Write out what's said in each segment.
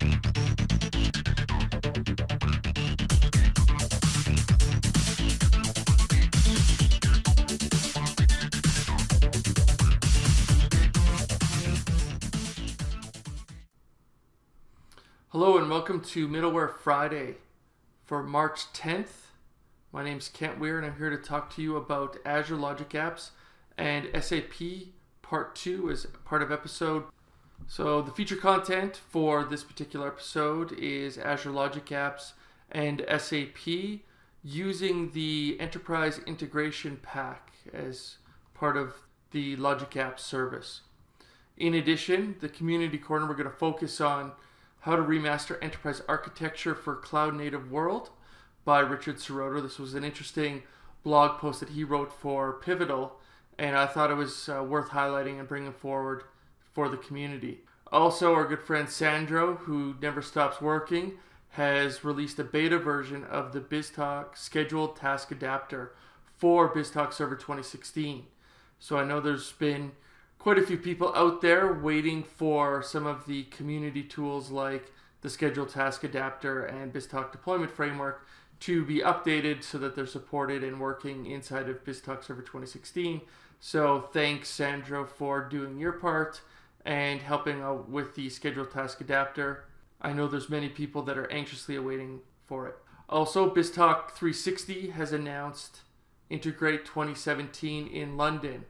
Hello and welcome to Middleware Friday for March 10th. My name is Kent Weir and I'm here to talk to you about Azure Logic Apps and SAP Part 2 as part of episode. So the feature content for this particular episode is Azure Logic Apps and SAP using the Enterprise Integration Pack as part of the Logic Apps service. In addition, the Community Corner, we're going to focus on how to Remaster Enterprise Architecture for Cloud Native World by Richard Sirota. This was an interesting blog post that he wrote for Pivotal, and I thought it was worth highlighting and bringing forward for the community. Also, our good friend Sandro, who never stops working, has released a beta version of the BizTalk Scheduled Task Adapter for BizTalk Server 2016. So I know there's been quite a few people out there waiting for some of the community tools like the Scheduled Task Adapter and BizTalk Deployment Framework to be updated so that they're supported and working inside of BizTalk Server 2016. So thanks, Sandro, for doing your part and helping out with the Scheduled Task Adapter. I know there's many people that are anxiously awaiting for it. Also, BizTalk 360 has announced Integrate 2017 in London.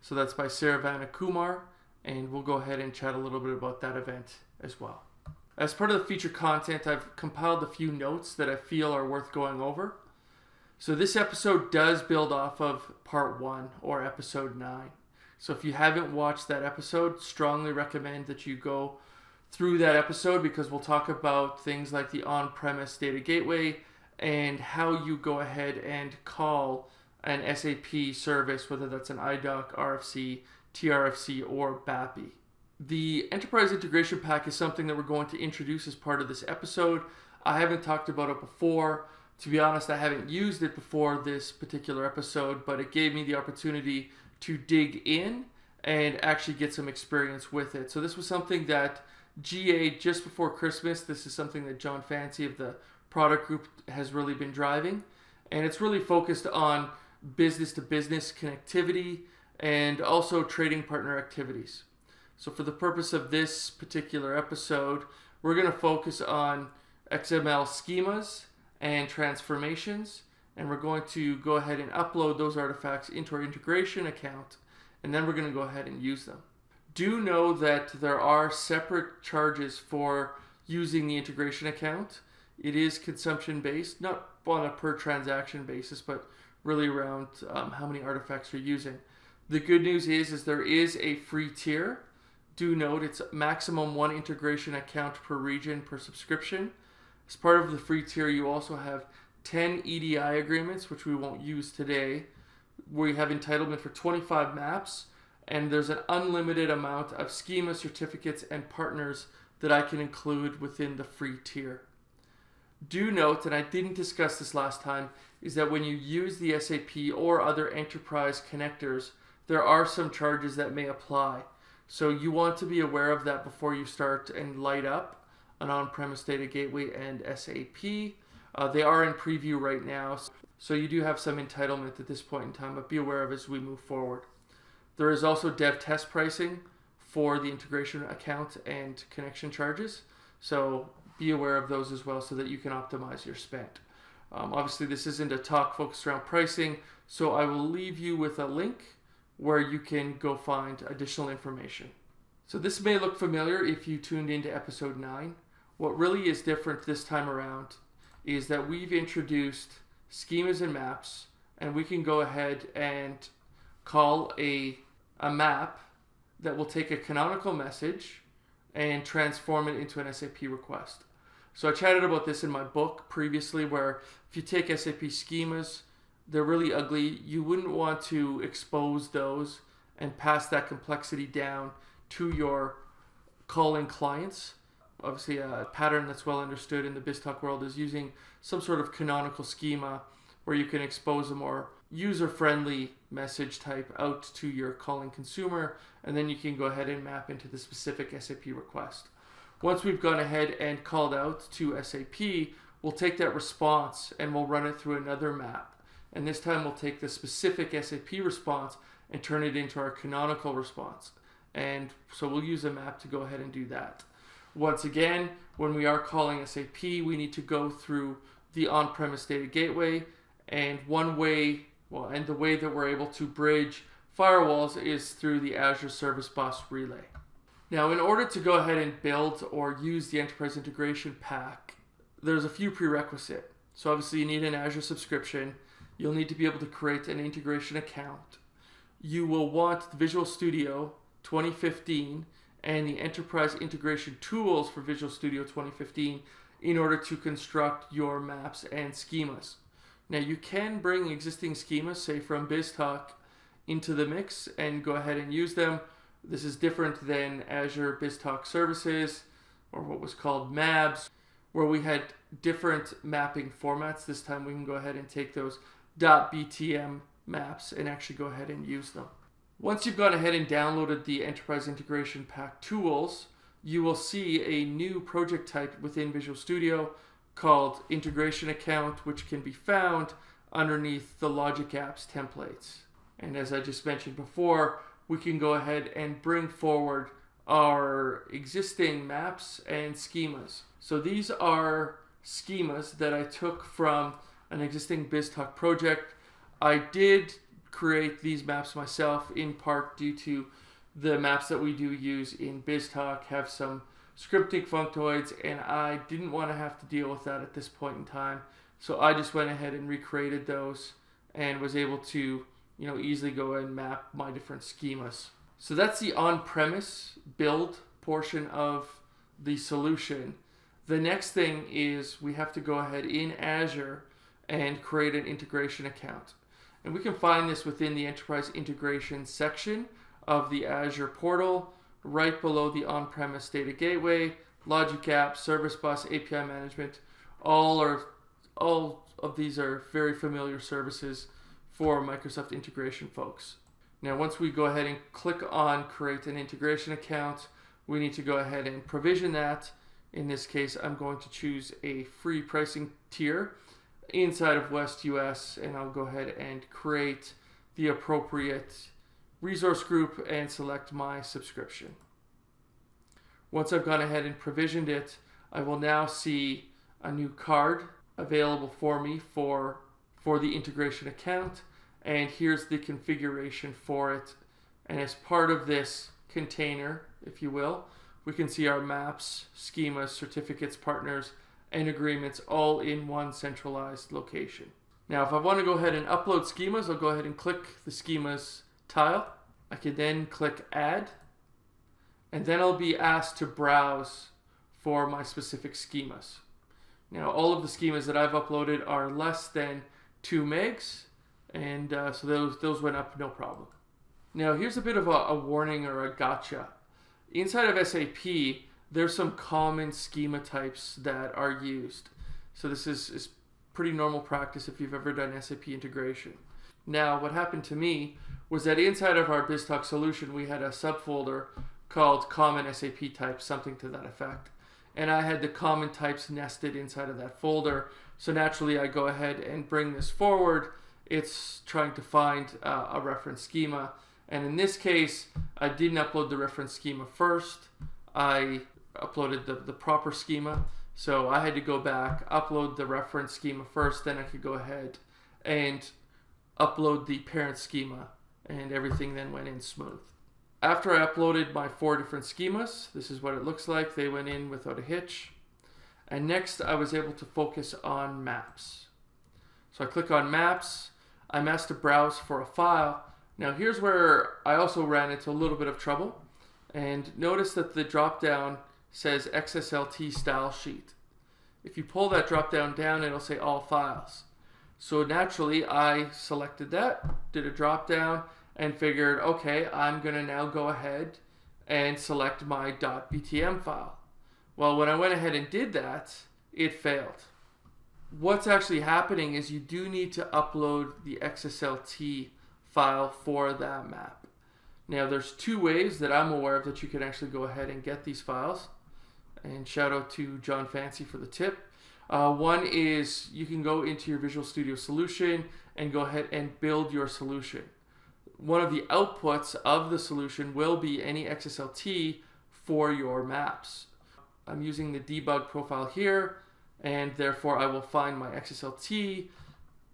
So that's by Saravana Kumar, and we'll go ahead and chat a little bit about that event as well. As part of the feature content, I've compiled a few notes that I feel are worth going over. So this episode does build off of part 1 or episode 9. So if you haven't watched that episode, strongly recommend that you go through that episode because we'll talk about things like the on-premise data gateway and how you go ahead and call an SAP service, whether that's an IDOC, RFC, TRFC, or BAPI. The Enterprise Integration Pack is something that we're going to introduce as part of this episode. I haven't talked about it before. To be honest, I haven't used it before this particular episode, but it gave me the opportunity to dig in and actually get some experience with it. So this was something that GA just before Christmas. This is something that John Fancy of the product group has really been driving, and it's really focused on business-to-business connectivity and also trading partner activities. So for the purpose of this particular episode, we're going to focus on XML schemas and transformations, and we're going to go ahead and upload those artifacts into our integration account, and then we're going to go ahead and use them. Do know that there are separate charges for using the integration account. It is consumption-based, not on a per transaction basis, but really around how many artifacts you're using. The good news is there is a free tier. Do note it's maximum 1 integration account per region per subscription. As part of the free tier, you also have 10 EDI agreements, which we won't use today. We have entitlement for 25 maps, and there's an unlimited amount of schema certificates and partners that I can include within the free tier. Do note, and I didn't discuss this last time, is that when you use the SAP or other enterprise connectors, there are some charges that may apply. So you want to be aware of that before you start and light up an on-premise data gateway and SAP. They are in preview right now, so you do have some entitlement at this point in time, but be aware of as we move forward. There is also dev test pricing for the integration account and connection charges. So be aware of those as well so that you can optimize your spend. Obviously, this isn't a talk focused around pricing, so I will leave you with a link where you can go find additional information. So this may look familiar if you tuned into episode 9. What really is different this time around is that we've introduced schemas and maps, and we can go ahead and call a map that will take a canonical message and transform it into an SAP request. So I chatted about this in my book previously, where if you take SAP schemas, they're really ugly. You wouldn't want to expose those and pass that complexity down to your calling clients. Obviously, a pattern that's well understood in the BizTalk world is using some sort of canonical schema where you can expose a more user-friendly message type out to your calling consumer, and then you can go ahead and map into the specific SAP request. Once we've gone ahead and called out to SAP, we'll take that response and we'll run it through another map. And this time we'll take the specific SAP response and turn it into our canonical response. And so we'll use a map to go ahead and do that. Once again, when we are calling SAP, we need to go through the on-premise data gateway, and the way that we're able to bridge firewalls is through the Azure Service Bus Relay. Now, in order to go ahead and build or use the Enterprise Integration Pack, there's a few prerequisites. So obviously you need an Azure subscription. You'll need to be able to create an integration account. You will want Visual Studio 2015 and the Enterprise Integration Tools for Visual Studio 2015 in order to construct your maps and schemas. Now you can bring existing schemas, say from BizTalk, into the mix and go ahead and use them. This is different than Azure BizTalk Services, or what was called MABs, where we had different mapping formats. This time we can go ahead and take those .btm maps and actually go ahead and use them. Once you've gone ahead and downloaded the Enterprise Integration Pack tools, you will see a new project type within Visual Studio called Integration Account, which can be found underneath the Logic Apps templates. And as I just mentioned before, we can go ahead and bring forward our existing maps and schemas. So these are schemas that I took from an existing BizTalk project. I did create these maps myself, in part due to the maps that we do use in BizTalk have some scripting functoids, and I didn't want to have to deal with that at this point in time. So I just went ahead and recreated those and was able to easily go and map my different schemas. So that's the on-premise build portion of the solution. The next thing is we have to go ahead in Azure and create an integration account. And we can find this within the Enterprise Integration section of the Azure portal, right below the on-premise data gateway, Logic Apps, Service Bus, API Management. All of these are very familiar services for Microsoft integration folks. Now, once we go ahead and click on create an integration account, we need to go ahead and provision that. In this case, I'm going to choose a free pricing tier inside of West US, and I'll go ahead and create the appropriate resource group and select my subscription. Once I've gone ahead and provisioned it, I will now see a new card available for me for the integration account, and here's the configuration for it. And as part of this container, if you will, we can see our maps, schemas, certificates, partners, and agreements all in one centralized location. Now, if I want to go ahead and upload schemas, I'll go ahead and click the schemas tile. I can then click add, and then I'll be asked to browse for my specific schemas. Now, all of the schemas that I've uploaded are less than 2 megs, and so those went up no problem. Now, here's a bit of a warning or a gotcha. Inside of SAP, there's some common schema types that are used. So this is pretty normal practice if you've ever done SAP integration. Now, what happened to me was that inside of our BizTalk solution, we had a subfolder called Common SAP Types, something to that effect. And I had the common types nested inside of that folder. So naturally, I go ahead and bring this forward. It's trying to find a reference schema. And in this case, I didn't upload the reference schema first. I uploaded the proper schema. So I had to go back, upload the reference schema first, then I could go ahead and upload the parent schema, and everything then went in smooth. After I uploaded my 4 different schemas, this is what it looks like. They went in without a hitch. And next I was able to focus on maps. So I click on maps. I'm asked to browse for a file. Now here's where I also ran into a little bit of trouble. And notice that the drop down says XSLT style sheet. If you pull that drop down, it'll say all files. So naturally I selected that, did a drop down, and figured, okay, I'm gonna now go ahead and select my .btm file. Well, when I went ahead and did that, it failed. What's actually happening is you do need to upload the XSLT file for that map. Now there's 2 ways that I'm aware of that you can actually go ahead and get these files. and shout out to John Fancy for the tip. One is you can go into your Visual Studio solution and go ahead and build your solution. One of the outputs of the solution will be any XSLT for your maps. I'm using the debug profile here, and therefore I will find my XSLT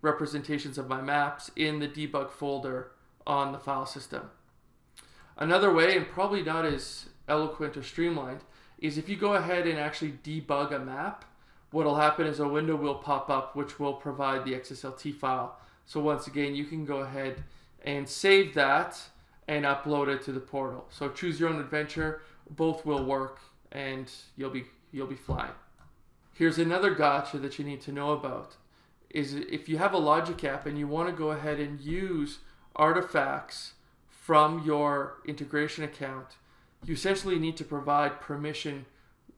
representations of my maps in the debug folder on the file system. Another way, and probably not as eloquent or streamlined, is if you go ahead and actually debug a map, what will happen is a window will pop up which will provide the XSLT file. So once again, you can go ahead and save that and upload it to the portal. So choose your own adventure, both will work, and you'll be flying. Here's another gotcha that you need to know about, is if you have a Logic app and you want to go ahead and use artifacts from your integration account, you essentially need to provide permission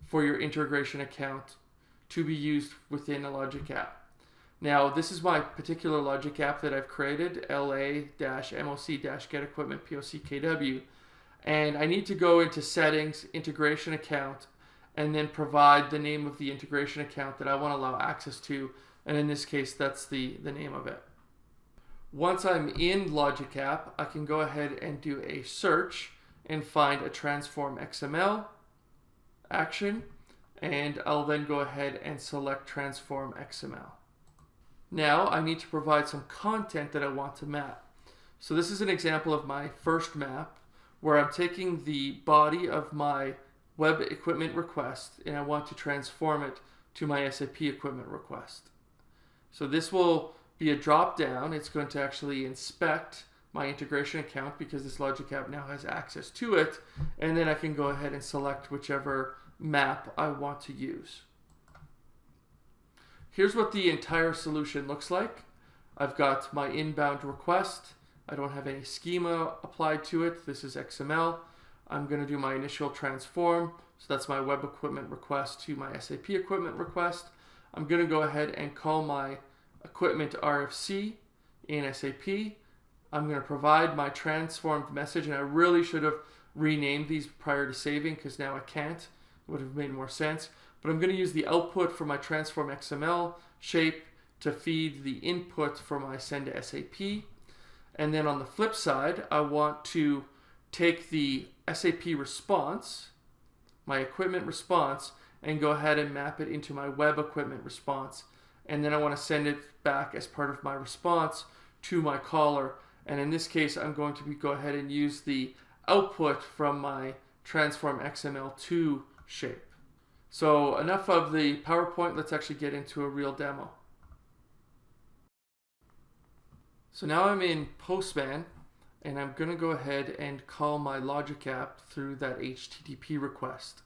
for your integration account to be used within a Logic app. Now, this is my particular Logic app that I've created, LA-MOC-GetEquipment-POC-KW, and I need to go into Settings, Integration Account, and then provide the name of the integration account that I want to allow access to, and in this case, that's the name of it. Once I'm in Logic app, I can go ahead and do a search and find a Transform XML action, and I'll then go ahead and select Transform XML. Now I need to provide some content that I want to map. So this is an example of my first map where I'm taking the body of my web equipment request and I want to transform it to my SAP equipment request. So this will be a drop down. It's going to actually inspect my integration account because this Logic app now has access to it, and then I can go ahead and select whichever map I want to use. Here's what the entire solution looks like. I've got my inbound request. I don't have any schema applied to it. This is XML. I'm going to do my initial transform. So that's my web equipment request to my SAP equipment request. I'm going to go ahead and call my equipment RFC in SAP. I'm going to provide my transformed message, and I really should have renamed these prior to saving because now I can't. It would have made more sense. But I'm going to use the output for my transform XML shape to feed the input for my send to SAP. And then on the flip side, I want to take the SAP response, my equipment response, and go ahead and map it into my web equipment response. And then I want to send it back as part of my response to my caller. And in this case, I'm going to go ahead and use the output from my transform XML2 shape. So enough of the PowerPoint, let's actually get into a real demo. So now I'm in Postman, and I'm going to go ahead and call my Logic app through that HTTP request.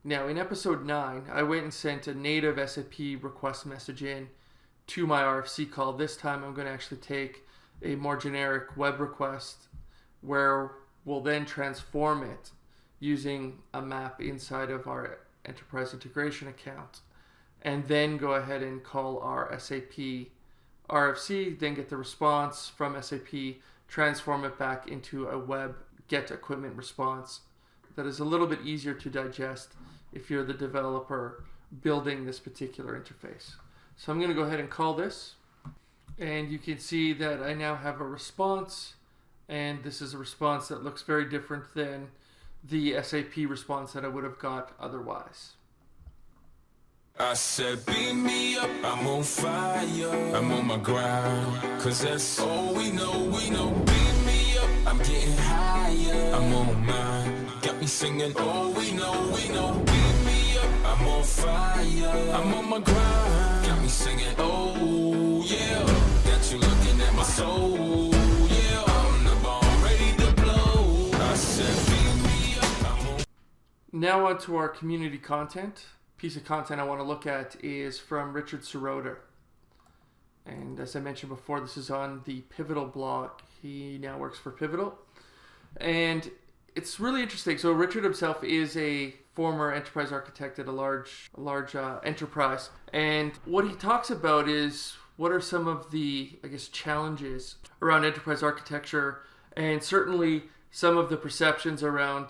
Now in episode 9, I went and sent a native SAP request message in to my RFC call. This time I'm going to actually take a more generic web request where we'll then transform it using a map inside of our enterprise integration account, and then go ahead and call our SAP RFC, then get the response from SAP, transform it back into a web get equipment response that is a little bit easier to digest if you're the developer building this particular interface. So I'm going to go ahead and call this, and you can see that I now have a response, and this is a response that looks very different than the SAP response that I would have got otherwise. I said, beat me up, I'm on fire, I'm on my grind, cause that's all we know, beat me up, I'm getting higher, I'm on mine, got me singing, all we know, beat me up, I'm on fire, I'm on my grind, got me singing, oh yeah, got you looking at my soul, yeah, I'm the bomb, ready to blow, I said, beat me up, I'm on. Now on to our community content. Piece of content I want to look at is from Richard Seroda, and as I mentioned before, this is on the Pivotal blog. He now works for Pivotal, and it's really interesting. So Richard himself is a former enterprise architect at a large enterprise, and what he talks about is what are some of the, I guess, challenges around enterprise architecture, and certainly some of the perceptions around,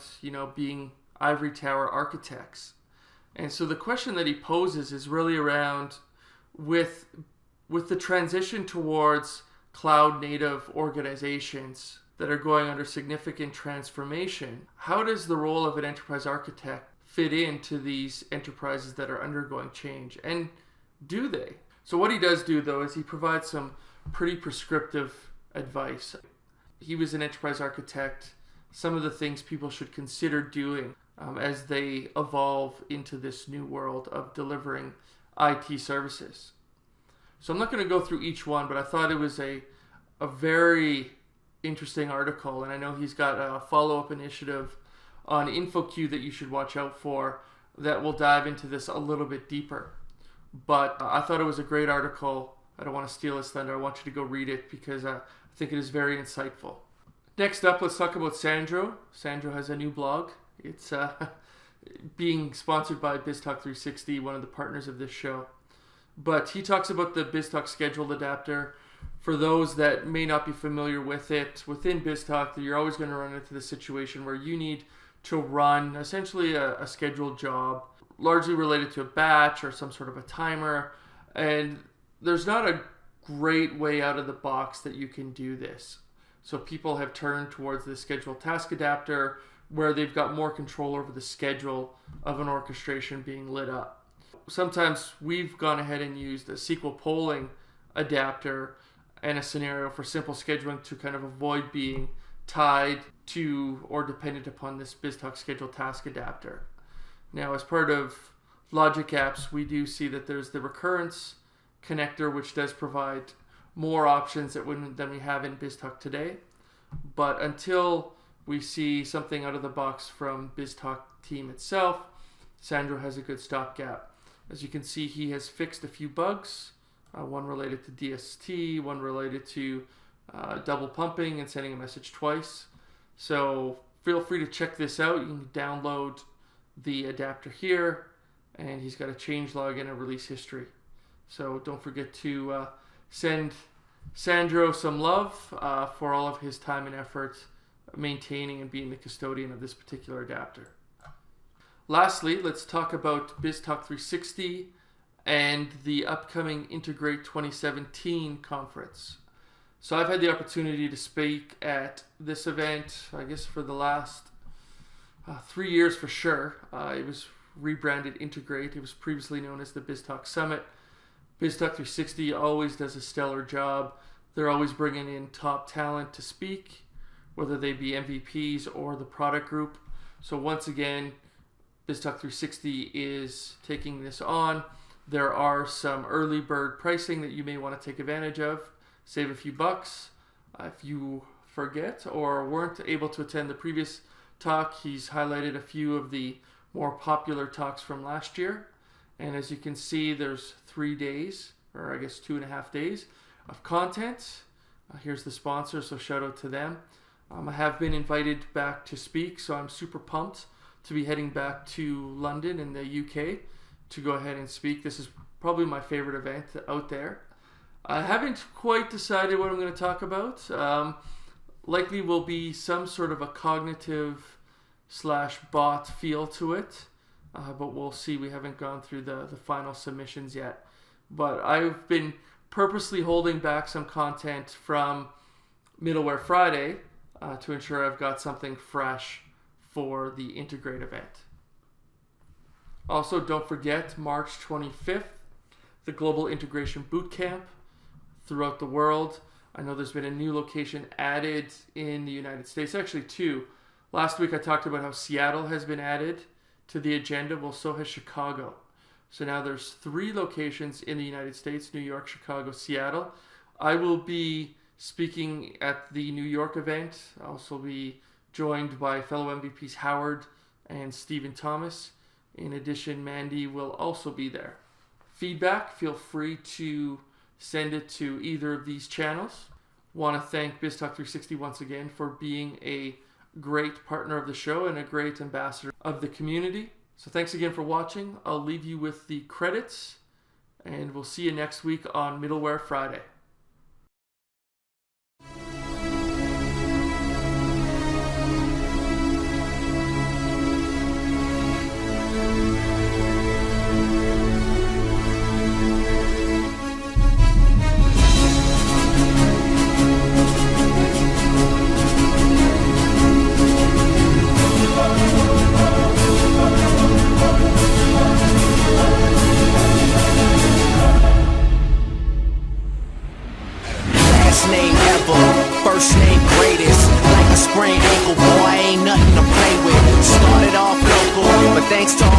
being ivory tower architects. And so the question that he poses is really around with the transition towards cloud native organizations that are going under significant transformation, how does the role of an enterprise architect fit into these enterprises that are undergoing change? And do they? So what he does do, though, is he provides some pretty prescriptive advice. He was an enterprise architect. Some of the things people should consider doing as they evolve into this new world of delivering IT services. So I'm not going to go through each one, but I thought it was a very interesting article, and I know he's got a follow-up initiative on InfoQ that you should watch out for that will dive into this a little bit deeper. But I thought it was a great article. I don't want to steal his thunder. I want you to go read it because I think it is very insightful. Next up, let's talk about Sandro. Sandro has a new blog. It's being sponsored by BizTalk360, one of the partners of this show. But he talks about the BizTalk scheduled adapter. For those that may not be familiar with it, within BizTalk, you're always going to run into the situation where you need to run essentially a scheduled job, largely related to a batch or some sort of a timer. And there's not a great way out of the box that you can do this. So people have turned towards the scheduled task adapter where they've got more control over the schedule of an orchestration being lit up. Sometimes we've gone ahead and used a SQL polling adapter and a scenario for simple scheduling to kind of avoid being tied to or dependent upon this BizTalk scheduled task adapter. Now, as part of Logic Apps, we do see that there's the recurrence connector, which does provide more options than we have in BizTalk today. But until we see something out of the box from BizTalk team itself, Sandro has a good stopgap. As you can see, he has fixed a few bugs, one related to DST, one related to double pumping and sending a message twice. So feel free to check this out. You can download the adapter here, and he's got a changelog and a release history. So don't forget to send Sandro some love for all of his time and effort maintaining and being the custodian of this particular adapter. Lastly, let's talk about BizTalk360 and the upcoming Integrate 2017 conference. So I've had the opportunity to speak at this event, I guess for the last 3 years for sure. It was rebranded Integrate. It was previously known as the BizTalk Summit. BizTalk360 always does a stellar job. They're always bringing in top talent to speak, whether they be MVPs or the product group. So once again, BizTalk360 is taking this on. There are some early bird pricing that you may want to take advantage of. Save a few bucks. If you forget or weren't able to attend the previous talk, he's highlighted a few of the more popular talks from last year. And as you can see, there's 3 days, or I guess 2.5 days of content. Here's the sponsor, so shout out to them. I have been invited back to speak, so I'm super pumped to be heading back to London in the UK to go ahead and speak. This is probably my favorite event out there. I haven't quite decided what I'm going to talk about. Likely will be some sort of a cognitive / bot feel to it, but we'll see. We haven't gone through the final submissions yet. But I've been purposely holding back some content from Middleware Friday to ensure I've got something fresh for the Integrate event. Also, don't forget March 25th, the Global Integration Bootcamp throughout the world. I know there's been a new location added in the United States, actually 2. Last week I talked about how Seattle has been added to the agenda. Well, so has Chicago. So now there's 3 locations in the United States: New York, Chicago, Seattle. I will be speaking at the New York event. I'll also be joined by fellow MVPs Howard and Stephen Thomas. In addition, Mandy will also be there. Feedback, feel free to send it to either of these channels. Want to thank BizTalk360 once again for being a great partner of the show and a great ambassador of the community. So thanks again for watching. I'll leave you with the credits, and we'll see you next week on Middleware Friday. next time.